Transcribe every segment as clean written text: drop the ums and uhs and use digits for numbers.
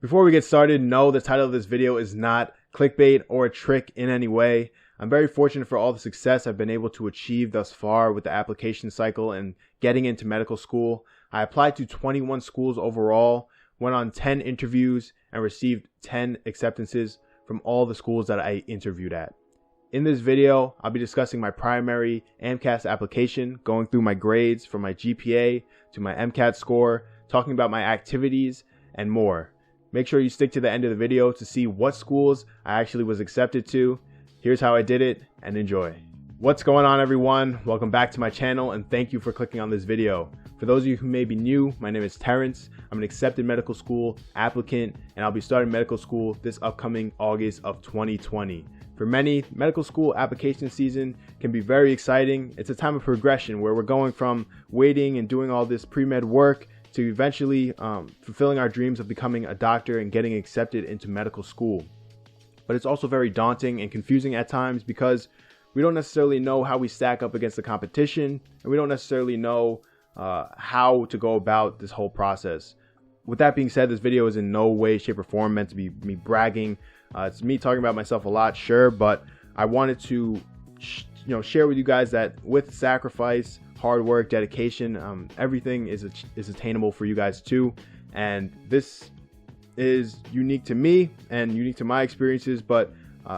Before we get started, no, the title of this video is not clickbait or a trick in any way. I'm very fortunate for all the success I've been able to achieve thus far with the application cycle and getting into medical school. I applied to 21 schools overall, went on 10 interviews, and received 10 acceptances from all the schools that I interviewed at. In this video, I'll be discussing my primary Amcas application, going through my grades from my GPA to my MCAT score, talking about my activities, and more. Make sure you stick to the end of the video to see what schools I actually was accepted to. Here's how I did it, and enjoy. What's going on, everyone? Welcome back to my channel, and thank you for clicking on this video. For those of you who may be new, my name is Terence. I'm an accepted medical school applicant, and I'll be starting medical school this upcoming August of 2020. For many, medical school application season can be very exciting. It's a time of progression where we're going from waiting and doing all this pre-med work to eventually fulfilling our dreams of becoming a doctor and getting accepted into medical school. But it's also very daunting and confusing at times because we don't necessarily know how we stack up against the competition, and we don't necessarily know how to go about this whole process. With that being said, this video is in no way, shape, or form meant to be me bragging. It's me talking about myself a lot, sure, but I wanted to share with you guys that with sacrifice, hard work, dedication, everything is attainable for you guys too. And this is unique to me and unique to my experiences, but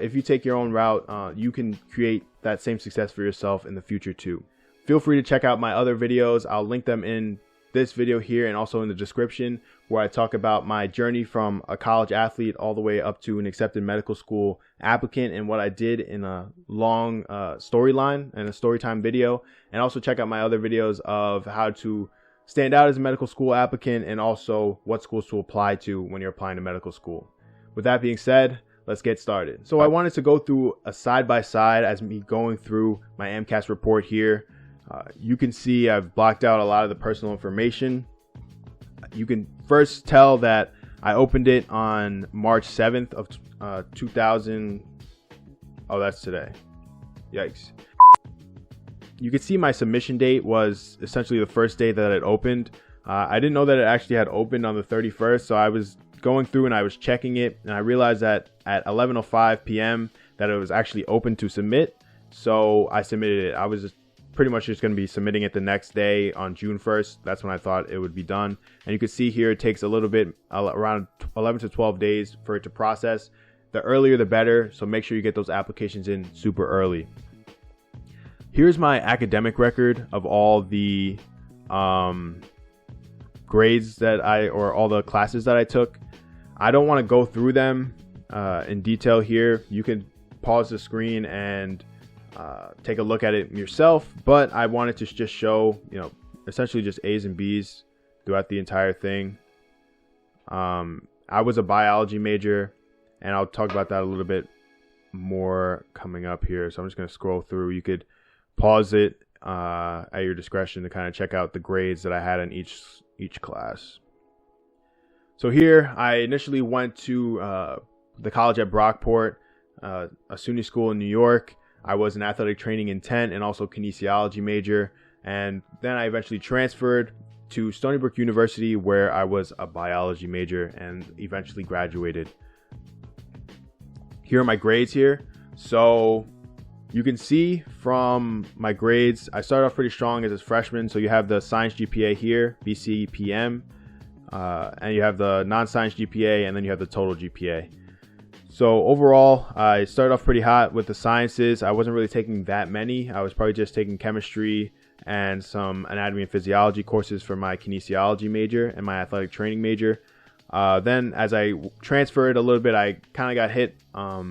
if you take your own route, you can create that same success for yourself in the future too. Feel free to check out my other videos. I'll link them in this video here and also in the description, where I talk about my journey from a college athlete all the way up to an accepted medical school applicant and what I did in a long storyline and a storytime video. And also check out my other videos of how to stand out as a medical school applicant and also what schools to apply to when you're applying to medical school. With that being said, let's get started. So I wanted to go through a side-by-side as me going through my MCAS report here. You can see I've blocked out a lot of the personal information. You can first tell that I opened it on March 7th of 2000. Oh, that's today. Yikes. You can see my submission date was essentially the first day that it opened. I didn't know that it actually had opened on the 31st, so I was going through and I was checking it, and I realized that at 11:05 p.m. that it was actually open to submit. So I submitted it. I was pretty much just going to be submitting it the next day on June 1st. That's when I thought it would be done. And you can see here it takes a little bit, around 11 to 12 days for it to process. The earlier the better, so make sure you get those applications in super early. Here's my academic record of all the grades that or all the classes that I took. I don't want to go through them in detail here. You can pause the screen and take a look at it yourself, but I wanted to just show, essentially just A's and B's throughout the entire thing. I was a biology major, and I'll talk about that a little bit more coming up here. So I'm just going to scroll through. You could pause it at your discretion to kind of check out the grades that I had in each class. So here I initially went to the college at Brockport, a SUNY school in New York. I was an athletic training intent and also kinesiology major, and then I eventually transferred to Stony Brook University, where I was a biology major and eventually graduated. Here are my grades here. So you can see from my grades, I started off pretty strong as a freshman. So you have the science GPA here, BCPM, and you have the non-science GPA, and then you have the total GPA. So overall, I started off pretty hot with the sciences. I wasn't really taking that many. I was probably just taking chemistry and some anatomy and physiology courses for my kinesiology major and my athletic training major. Then as I transferred a little bit, I kind of got hit a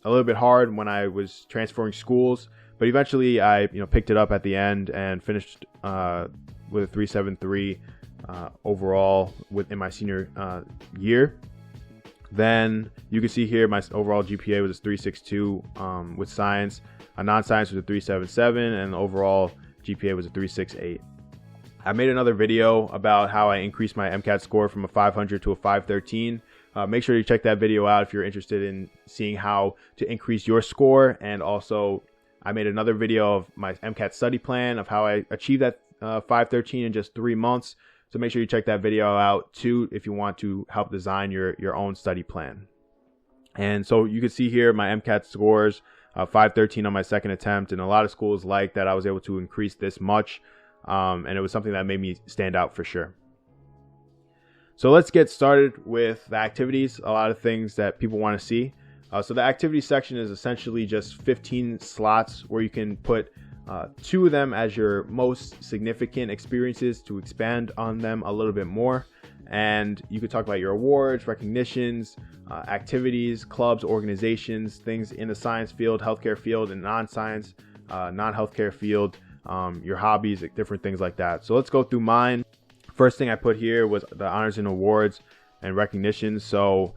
little bit hard when I was transferring schools. But eventually I picked it up at the end and finished with a 3.73 overall in my senior year. Then you can see here my overall GPA was a 3.62 with science. A non-science was a 3.77, and the overall GPA was a 3.68. I made another video about how I increased my MCAT score from a 500 to a 513. Make sure you check that video out if you're interested in seeing how to increase your score. And also, I made another video of my MCAT study plan of how I achieved that 513 in just 3 months. So make sure you check that video out too if you want to help design your own study plan. And so you can see here my MCAT scores, 513 on my second attempt, and a lot of schools like that I was able to increase this much, and it was something that made me stand out for sure. So let's get started with the activities, a lot of things that people want to see. So the activity section is essentially just 15 slots where you can put 2 of them as your most significant experiences to expand on them a little bit more. And you could talk about your awards, recognitions, activities, clubs, organizations, things in the science field, healthcare field, and non-science, non-healthcare field, your hobbies, different things like that. So let's go through mine. First thing I put here was the honors and awards and recognitions. So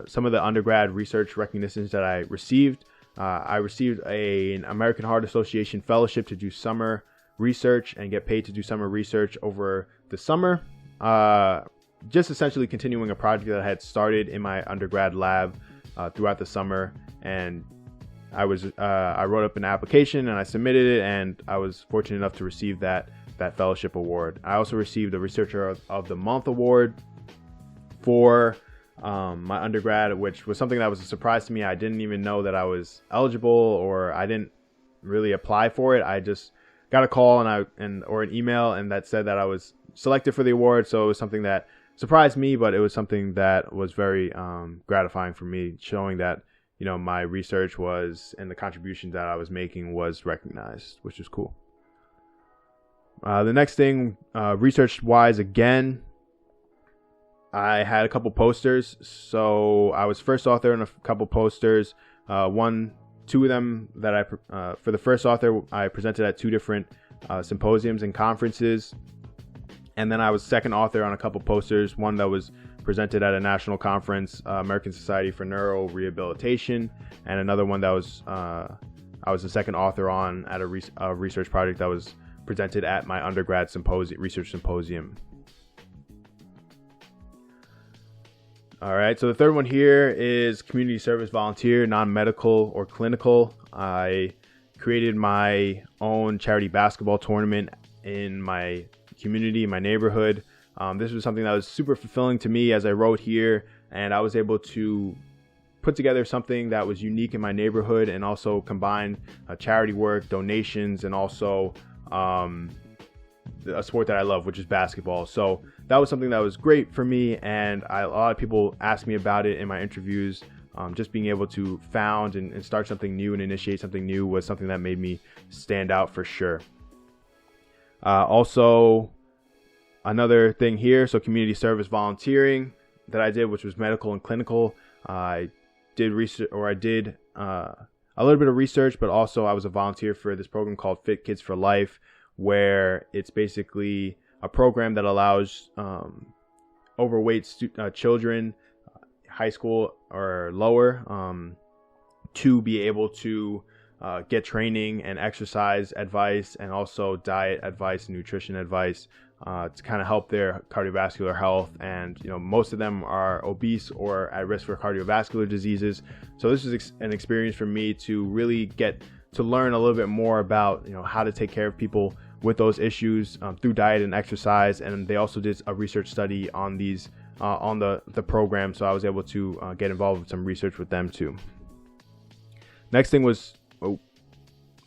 some of the undergrad research recognitions that I received an American Heart Association fellowship to do summer research and get paid to do summer research over the summer. Just essentially continuing a project that I had started in my undergrad lab throughout the summer, and I wrote up an application and I submitted it, and I was fortunate enough to receive that fellowship award. I also received the Researcher of the Month award for my undergrad, which was something that was a surprise to me. I didn't even know that I was eligible, or I didn't really apply for it. I just got a call or an email, and that said that I was selected for the award. So it was something that surprised me, but it was something that was very gratifying for me, showing that my research was, and the contribution that I was making was recognized, which is cool. The next thing, research wise, again, I had a couple posters. So I was first author in a couple posters. Two of them that for the first author, I presented at 2 different symposiums and conferences. And then I was second author on a couple posters. One that was presented at a national conference, American Society for Neurorehabilitation, and another one that I was the second author on at a research project that was presented at my undergrad research symposium. All right, so the third one here is community service volunteer, non-medical or clinical. I created my own charity basketball tournament in my community, my neighborhood. This was something that was super fulfilling to me, as I wrote here, and I was able to put together something that was unique in my neighborhood and also combine charity work, donations, and also a sport that I love, which is basketball. So that was something that was great for me, and a lot of people asked me about it in my interviews. Just being able to found and start something new and initiate something new was something that made me stand out for sure. Also, another thing here, so community service volunteering that I did, which was medical and clinical. I did research, or I did a little bit of research, but also I was a volunteer for this program called Fit Kids for Life, where it's basically a program that allows overweight children, high school or lower, to be able to get training and exercise advice, and also diet advice and nutrition advice to kind of help their cardiovascular health. And most of them are obese or at risk for cardiovascular diseases. So this is an experience for me to really get to learn a little bit more about how to take care of people with those issues through diet and exercise. And they also did a research study on these on the program, so I was able to get involved with some research with them too. Next thing was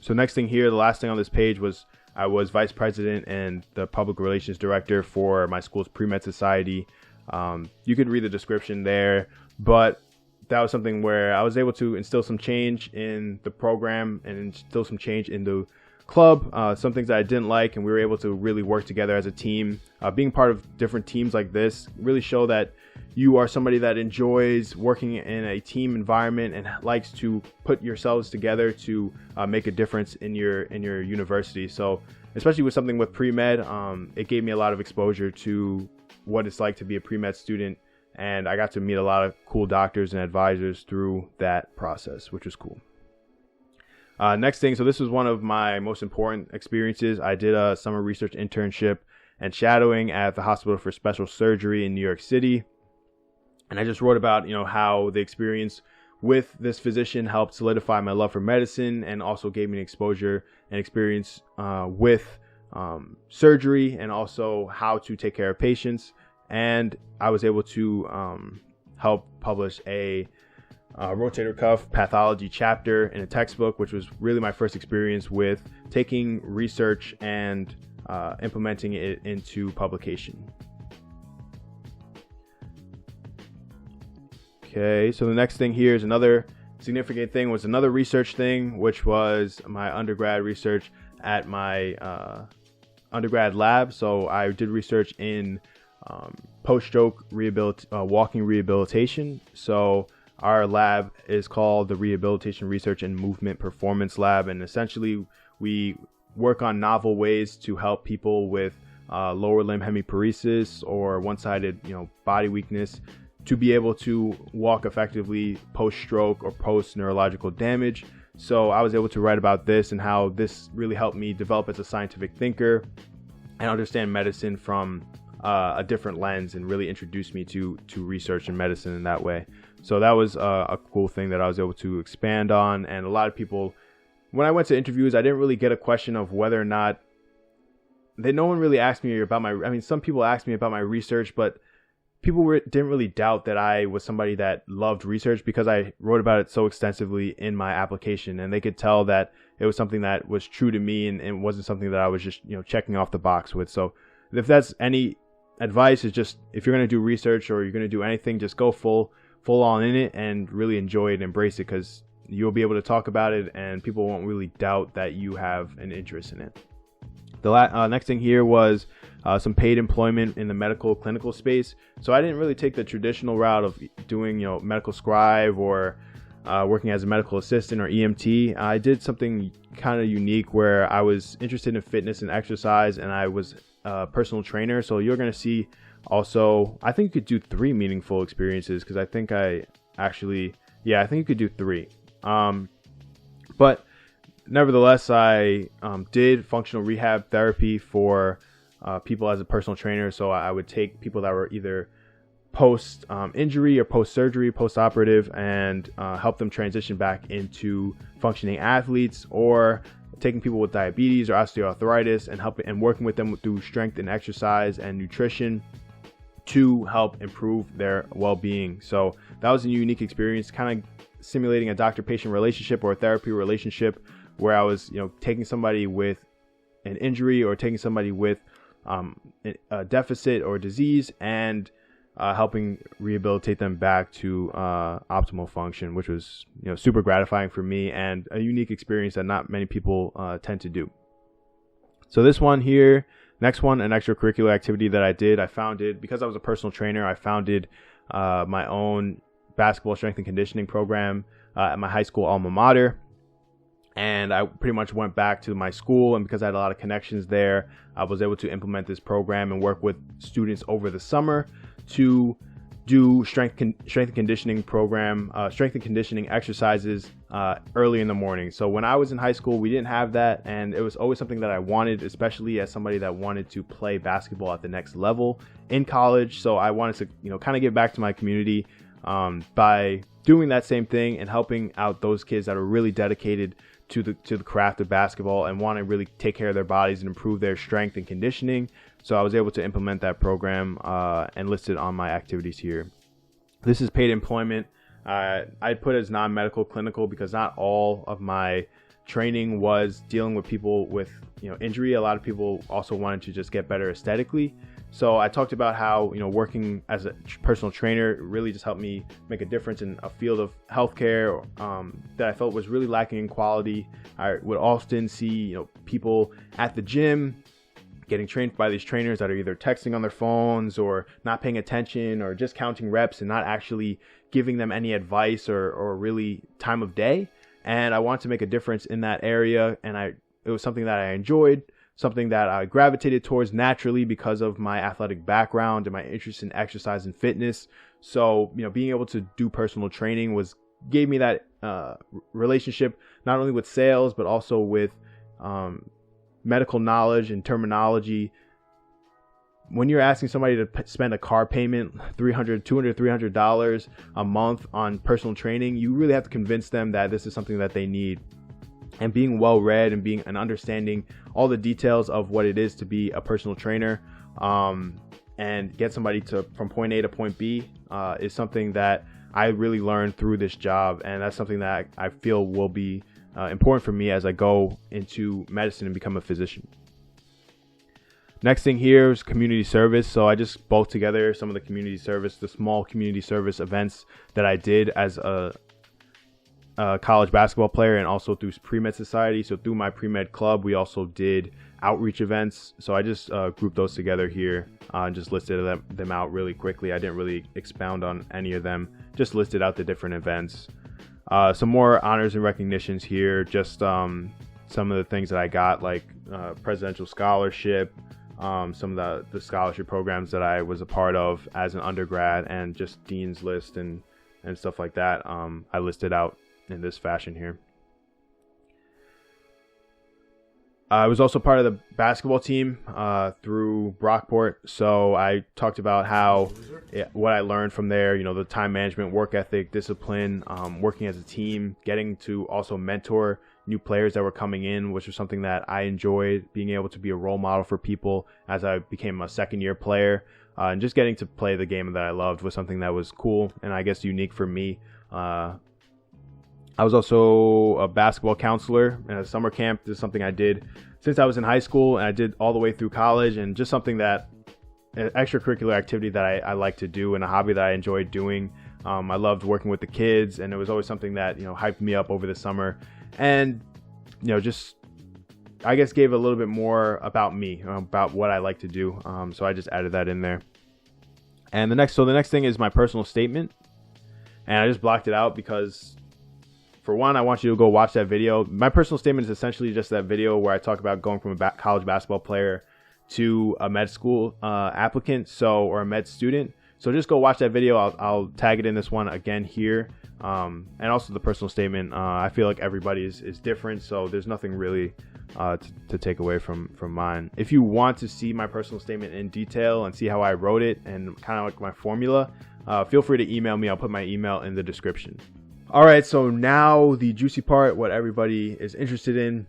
next thing here, the last thing on this page was I was vice president and the public relations director for my school's pre-med society. You could read the description there, but that was something where I was able to instill some change in the program and instill some change in the club, some things that I didn't like, and we were able to really work together as a team. Being part of different teams like this really show that you are somebody that enjoys working in a team environment and likes to put yourselves together to make a difference in your university. So especially with something with pre-med, it gave me a lot of exposure to what it's like to be a pre-med student, and I got to meet a lot of cool doctors and advisors through that process, which was cool. Next thing, so this was one of my most important experiences. I did a summer research internship and shadowing at the Hospital for Special Surgery in New York City. And I just wrote about, how the experience with this physician helped solidify my love for medicine, and also gave me an exposure and experience with surgery and also how to take care of patients. And I was able to help publish a rotator cuff pathology chapter in a textbook, which was really my first experience with taking research and implementing it into publication. Okay, so the next thing here is another significant thing, was another research thing, which was my undergrad research at my undergrad lab. So I did research in post-stroke walking rehabilitation. So our lab is called the Rehabilitation Research and Movement Performance Lab, and essentially we work on novel ways to help people with lower limb hemiparesis or one-sided body weakness to be able to walk effectively post-stroke or post-neurological damage. So I was able to write about this and how this really helped me develop as a scientific thinker and understand medicine from a different lens, and really introduced me to research and medicine in that way. So that was a cool thing that I was able to expand on. And a lot of people, when I went to interviews, I didn't really get a question of whether or not no one really asked me about some people asked me about my research, but people didn't really doubt that I was somebody that loved research because I wrote about it so extensively in my application, and they could tell that it was something that was true to me, and it wasn't something that I was just checking off the box with. So if that's any advice, is just, if you're going to do research or you're going to do anything, just go full on in it and really enjoy it and embrace it, because you'll be able to talk about it and people won't really doubt that you have an interest in it. The next thing here was some paid employment in the medical clinical space. So I didn't really take the traditional route of doing medical scribe or working as a medical assistant or EMT. I did something kind of unique where I was interested in fitness and exercise, and I was a personal trainer. So you're going to see also, I think you could do 3 meaningful experiences, because I think I think you could do 3. But nevertheless, I did functional rehab therapy for people as a personal trainer. So I would take people that were either post injury or post surgery, post operative, and help them transition back into functioning athletes, or taking people with diabetes or osteoarthritis and working with them through strength and exercise and nutrition to help improve their well-being. So that was a unique experience, kind of simulating a doctor-patient relationship or a therapy relationship, where I was, taking somebody with an injury or taking somebody with a deficit or disease and helping rehabilitate them back to optimal function, which was, super gratifying for me and a unique experience that not many people tend to do. So this one here, next one, an extracurricular activity that I did. I founded, because I was a personal trainer, I founded my own basketball strength and conditioning program at my high school alma mater. And I pretty much went back to my school, and because I had a lot of connections there, I was able to implement this program and work with students over the summer to do strength and conditioning exercises early in the morning. So when I was in high school, we didn't have that, and it was always something that I wanted, especially as somebody that wanted to play basketball at the next level in college. So I wanted to, kind of give back to my community by doing that same thing and helping out those kids that are really dedicated to the craft of basketball and want to really take care of their bodies and improve their strength and conditioning. So I was able to implement that program and list it on my activities here. This is paid employment. I put it as non-medical clinical because not all of my training was dealing with people with injury. A lot of people also wanted to just get better aesthetically. So I talked about how working as a personal trainer really just helped me make a difference in a field of healthcare that I felt was really lacking in quality. I would often see people at the gym getting trained by these trainers that are either texting on their phones or not paying attention or just counting reps and not actually giving them any advice or really time of day. And I wanted to make a difference in that area, and it was something that I enjoyed, something that I gravitated towards naturally because of my athletic background and my interest in exercise and fitness. So, being able to do personal training gave me that relationship, not only with sales, but also with medical knowledge and terminology. When you're asking somebody to spend a car payment, $300 a month on personal training, you really have to convince them that this is something that they need. and being well read and understanding all the details of what it is to be a personal trainer, and get somebody from point A to point B, is something that I really learned through this job. And that's something that I feel will be important for me as I go into medicine and become a physician. Next thing here is community service. So I just bulked together some of the small community service events that I did as a college basketball player, and also through pre-med society. So through my pre-med club, we also did outreach events. So I just grouped those together here and just listed them out really quickly. I didn't really expound on any of them, just listed out the different events. Some more honors and recognitions here, just some of the things that I got, like presidential scholarship, some of the scholarship programs that I was a part of as an undergrad, and just dean's list and stuff like that. I listed out in this fashion here. I was also part of the basketball team through Brockport. So I talked about what I learned from there, the time management, work ethic, discipline, working as a team, getting to also mentor new players that were coming in, which was something that I enjoyed, being able to be a role model for people as I became a second year player, and just getting to play the game that I loved was something that was cool and I guess unique for me. I was also a basketball counselor in a summer camp. This is something I did since I was in high school, and I did all the way through college, and just something that an extracurricular activity that I like to do, and a hobby that I enjoyed doing. I loved working with the kids, and it was always something that hyped me up over the summer, and just I guess gave a little bit more about me, about what I like to do. So I just added that in there. And the next thing is my personal statement, and I just blocked it out because, for one, I want you to go watch that video. My personal statement is essentially just that video where I talk about going from a college basketball player to a med school applicant, or a med student. So just go watch that video. I'll tag it in this one again here. And also the personal statement. I feel like everybody is different, so there's nothing really to take away from mine. If you want to see my personal statement in detail and see how I wrote it and kind of like my formula, feel free to email me. I'll put my email in the description. All right, so now the juicy part, what everybody is interested in.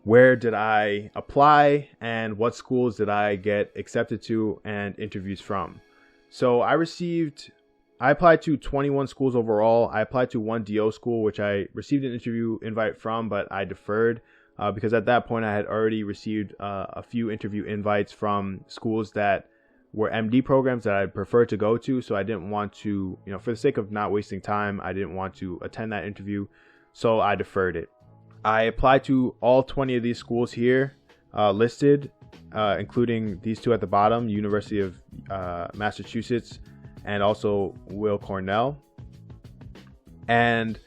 Where did I apply, and what schools did I get accepted to and interviews from? So I applied to 21 schools overall. I applied to one DO school, which I received an interview invite from, but I deferred because at that point I had already received a few interview invites from schools that were MD programs that I'd prefer to go to. So I didn't want to, for the sake of not wasting time, I didn't want to attend that interview. So I deferred it. I applied to all 20 of these schools here listed, including these two at the bottom, University of Massachusetts and also Will Cornell. And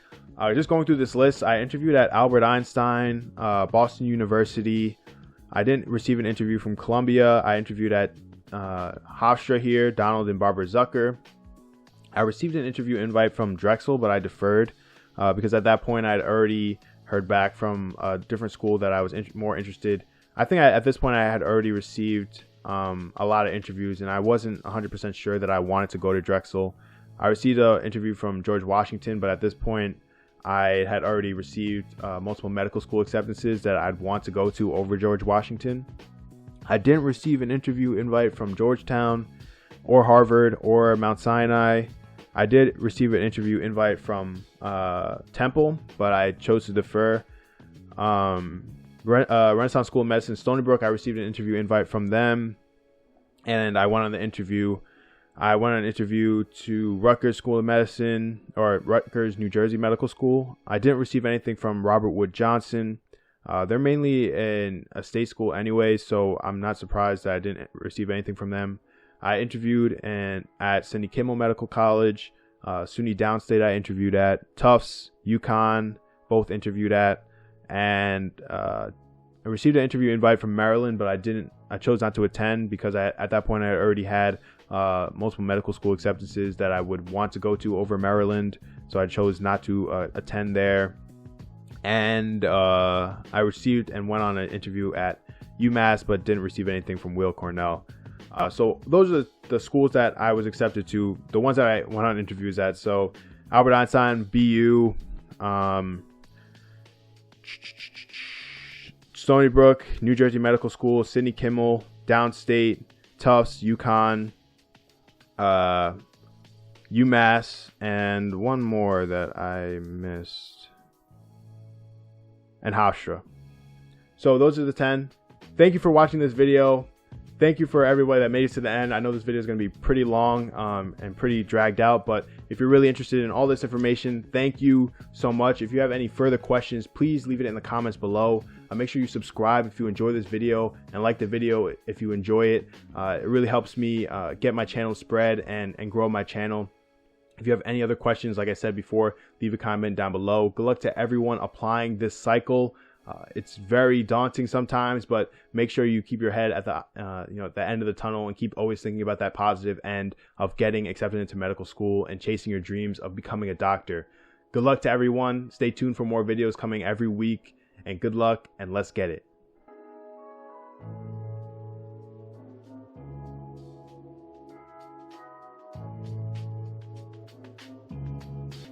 just going through this list, I interviewed at Albert Einstein, Boston University. I didn't receive an interview from Columbia. I interviewed at Hofstra here, Donald and Barbara Zucker. I received an interview invite from Drexel, but I deferred because at that point I had already heard back from a different school that I was more interested. I think at this point I had already received a lot of interviews, and I wasn't 100% sure that I wanted to go to Drexel. I received an interview from George Washington, but at this point I had already received multiple medical school acceptances that I'd want to go to over George Washington. I didn't receive an interview invite from Georgetown or Harvard or Mount Sinai. I did receive an interview invite from Temple, but I chose to defer. Renaissance School of Medicine, Stony Brook, I received an interview invite from them, and I went on an interview to Rutgers School of Medicine, or Rutgers, New Jersey Medical School. I didn't receive anything from Robert Wood Johnson. They're mainly in a state school anyway, so I'm not surprised that I didn't receive anything from them. I interviewed at Sidney Kimmel Medical College, SUNY Downstate I interviewed at, Tufts, UConn, both interviewed at, and I received an interview invite from Maryland, but I chose not to attend because at that point I already had multiple medical school acceptances that I would want to go to over Maryland, so I chose not to attend there. And I received and went on an interview at UMass, but didn't receive anything from Will Cornell. So those are the schools that I was accepted to, the ones that I went on interviews at. So Albert Einstein, BU, Stony Brook, New Jersey Medical School, Sidney Kimmel, Downstate, Tufts, UConn, UMass, and one more that I missed, and Hofstra. So those are the 10. Thank you for watching this video. Thank you for everybody that made it to the end. I know this video is going to be pretty long and pretty dragged out, but if you're really interested in all this information, thank you so much. If you have any further questions, please leave it in the comments below. Make sure you subscribe if you enjoy this video, and like the video if you enjoy it. It really helps me get my channel spread and grow my channel. If you have any other questions, like I said before, leave a comment down below. Good luck to everyone applying this cycle. It's very daunting sometimes, but make sure you keep your head at the at the end of the tunnel and keep always thinking about that positive end of getting accepted into medical school and chasing your dreams of becoming a doctor. Good luck to everyone. Stay tuned for more videos coming every week, and good luck, and let's get it.